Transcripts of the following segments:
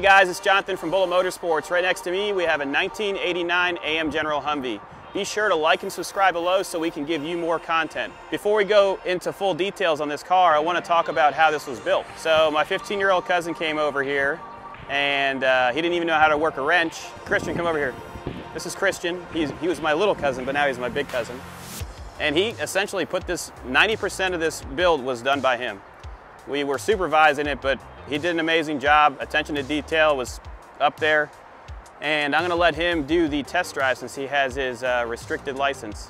guys, it's Jonathan from Bullet Motorsports. Right next to me, we have a 1989 AM General Humvee. Be sure to like and subscribe below so we can give you more content. Before we go into full details on this car, I want to talk about how this was built. So my 15-year-old cousin came over here, and he didn't even know how to work a wrench. Christian, come over here. This is Christian. He was my little cousin, but now he's my big cousin. And he essentially put this, 90% of this build was done by him. We were supervising it, but he did an amazing job. Attention to detail was up there. And I'm gonna let him do the test drive since he has his restricted license.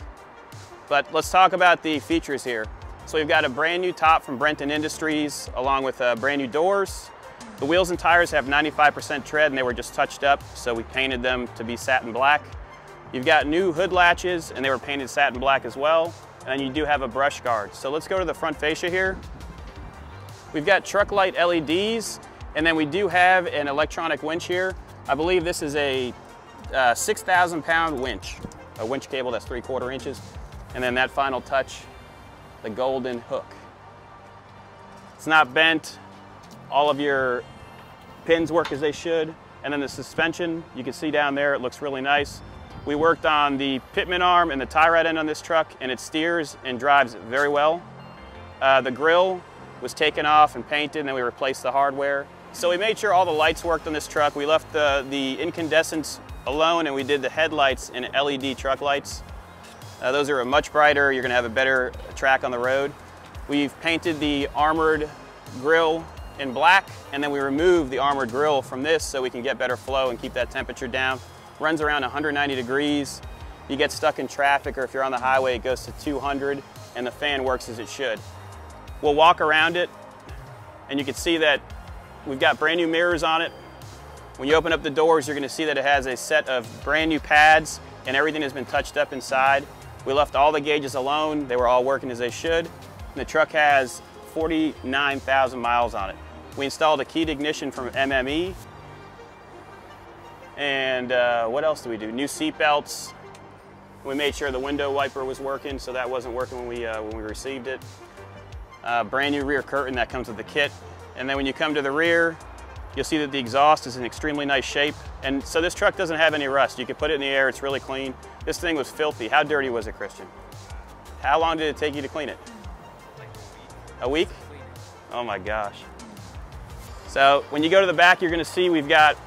But let's talk about the features here. So we've got a brand new top from Brenton Industries along with brand new doors. The wheels and tires have 95% tread and they were just touched up, so we painted them to be satin black. You've got new hood latches and they were painted satin black as well. And then you do have a brush guard. So let's go to the front fascia here. We've got truck light LEDs, and then we do have an electronic winch here. I believe this is a 6,000 pound winch, a winch cable that's 3/4 inches. And then that final touch, the golden hook. It's not bent. All of your pins work as they should. And then the suspension, you can see down there, it looks really nice. We worked on the pitman arm and the tie rod end on this truck, and it steers and drives very well. The grill was taken off and painted, and then we replaced the hardware. So we made sure all the lights worked on this truck. We left the incandescents alone, and we did the headlights in LED truck lights. Those are much brighter. You're gonna have a better track on the road. We've painted the armored grille in black, and then we removed the armored grille from this so we can get better flow and keep that temperature down. Runs around 190 degrees. You get stuck in traffic, or if you're on the highway, it goes to 200, and the fan works as it should. We'll walk around it, and you can see that we've got brand new mirrors on it. When you open up the doors, you're gonna see that it has a set of brand new pads, and everything has been touched up inside. We left all the gauges alone. They were all working as they should. And the truck has 49,000 miles on it. We installed a keyed ignition from MME. And what else do we do? New seat belts. We made sure the window wiper was working, so that wasn't working when we received it. Brand new rear curtain that comes with the kit. And then when you come to the rear, you'll see that the exhaust is in extremely nice shape. And so this truck doesn't have any rust. You can put it in the air, it's really clean. This thing was filthy. How dirty was it, Christian? How long did it take you to clean it? Like a week. Oh my gosh. So when you go to the back, you're gonna see we've got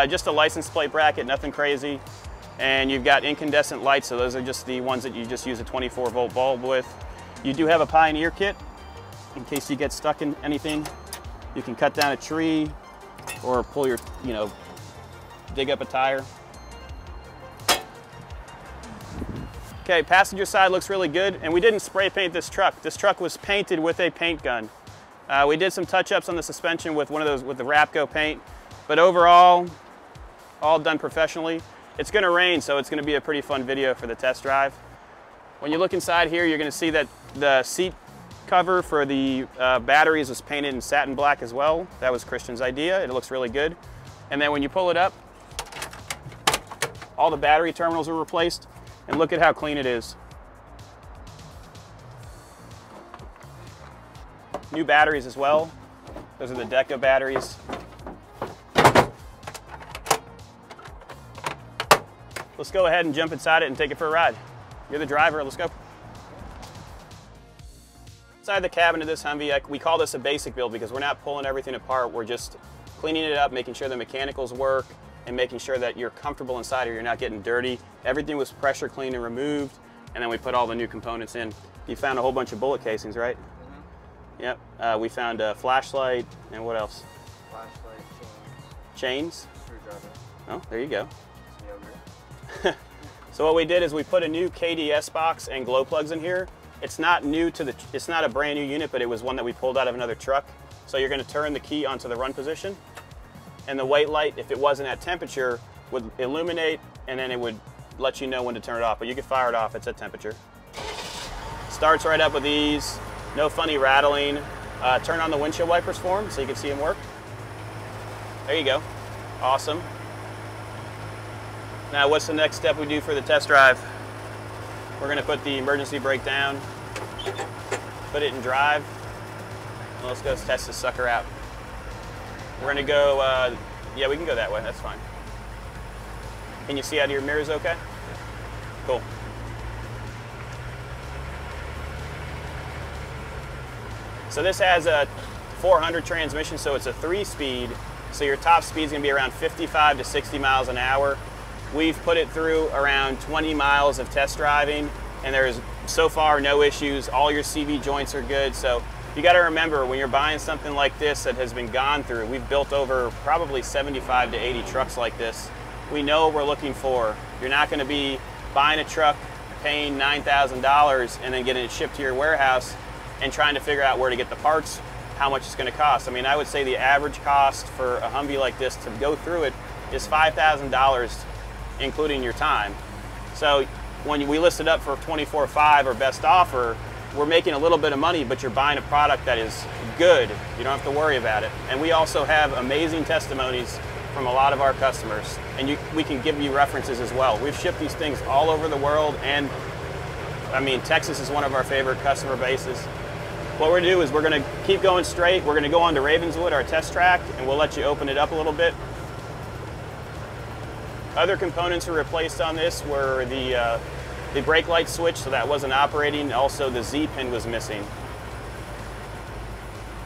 just a license plate bracket, nothing crazy. And you've got incandescent lights, so those are just the ones that you just use a 24-volt bulb with. You do have a Pioneer kit in case you get stuck in anything. You can cut down a tree or pull your, dig up a tire. Okay, passenger side looks really good, and we didn't spray paint this truck. This truck was painted with a paint gun. We did some touch-ups on the suspension with with the Rapco paint, but overall, all done professionally. It's gonna rain, so it's gonna be a pretty fun video for the test drive. When you look inside here, you're gonna see that the seat cover for the batteries was painted in satin black as well. That was Christian's idea. It looks really good. And then when you pull it up, all the battery terminals are replaced, and look at how clean it is. New batteries as well. Those are the Deca batteries. Let's go ahead and jump inside it and take it for a ride. You're the driver, let's go. Inside the cabin of this Humvee, we call this a basic build because we're not pulling everything apart. We're just cleaning it up, making sure the mechanicals work, and making sure that you're comfortable inside or you're not getting dirty. Everything was pressure cleaned and removed, and then we put all the new components in. You found a whole bunch of bullet casings, right? Mm-hmm. Yep. We found a flashlight, and what else? Flashlight, chains. Screwdriver. Oh, there you go. Some yogurt. So what we did is we put a new KDS box and glow plugs in here. It's not new to it's not a brand new unit, but it was one that we pulled out of another truck. So you're gonna turn the key onto the run position, and the white light, if it wasn't at temperature, would illuminate, and then it would let you know when to turn it off, but you can fire it off, it's at temperature. Starts right up with ease, no funny rattling. Turn on the windshield wipers for him so you can see him work. There you go, awesome. Now what's the next step we do for the test drive? We're gonna put the emergency brake down, put it in drive, and let's go test this sucker out. We're gonna go Yeah, we can go that way. That's fine. Can you see out of your mirrors okay? Cool. So this has a 400 transmission, so it's a 3-speed. So your top speed is going to be around 55 to 60 miles an hour. We've put it through around 20 miles of test driving, and there's so far no issues. All your CV joints are good. So you got to remember, when you're buying something like this that has been gone through, we've built over probably 75 to 80 trucks like this. We know what we're looking for. You're not going to be buying a truck, paying $9,000, and then getting it shipped to your warehouse and trying to figure out where to get the parts, how much it's going to cost. I mean, I would say the average cost for a Humvee like this to go through it is $5,000, including your time. So when we list it up for 24.5 or best offer, we're making a little bit of money, but you're buying a product that is good. You don't have to worry about it. And we also have amazing testimonies from a lot of our customers, and we can give you references as well. We've shipped these things all over the world, and I mean, Texas is one of our favorite customer bases. What we're going to do is we're going to keep going straight. We're going to go on to Ravenswood, our test track, and we'll let you open it up a little bit. Other components we replaced on this were the brake light switch, so that wasn't operating. Also, the Z-pin was missing.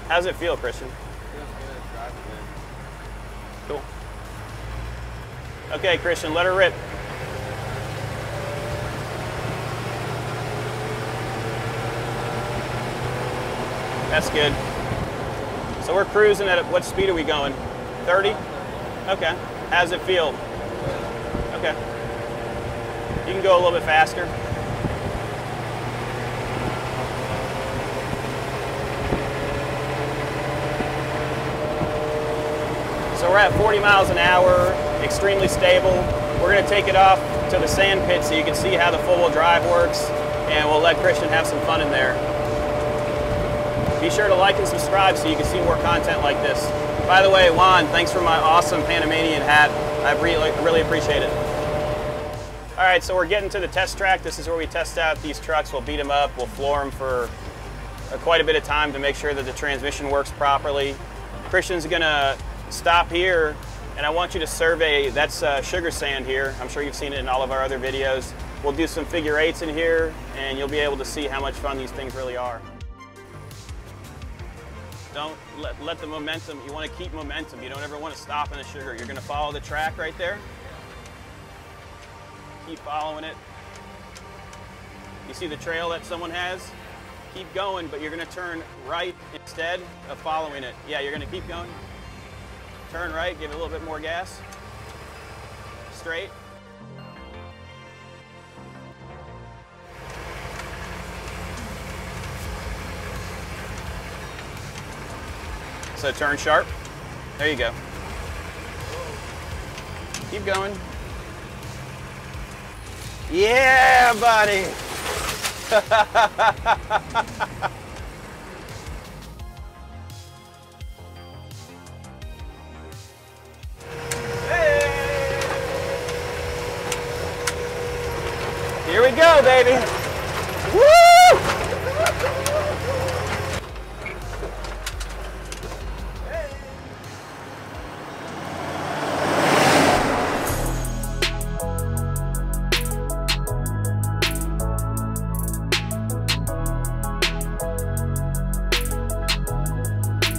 How does it feel, Christian? Feels good. Drives good. Cool. Okay, Christian, let her rip. That's good. So we're cruising at, what speed are we going? 30? Okay. How does it feel? Okay. You can go a little bit faster. So we're at 40 miles an hour, extremely stable. We're going to take it off to the sand pit so you can see how the four-wheel drive works, and we'll let Christian have some fun in there. Be sure to like and subscribe so you can see more content like this. By the way, Juan, thanks for my awesome Panamanian hat. I really appreciate it. All right, so we're getting to the test track. This is where we test out these trucks. We'll beat them up. We'll floor them for quite a bit of time to make sure that the transmission works properly. Christian's gonna stop here, and I want you to survey, that's sugar sand here. I'm sure you've seen it in all of our other videos. We'll do some figure eights in here, and you'll be able to see how much fun these things really are. Don't let the momentum, you want to keep momentum. You don't ever want to stop in the sugar. You're going to follow the track right there. Keep following it. You see the trail that someone has? Keep going, but you're going to turn right instead of following it. Yeah, you're going to keep going. Turn right, give it a little bit more gas. Straight. So turn sharp. There you go. Keep going. Yeah, buddy. Hey. Here we go, baby. Woo!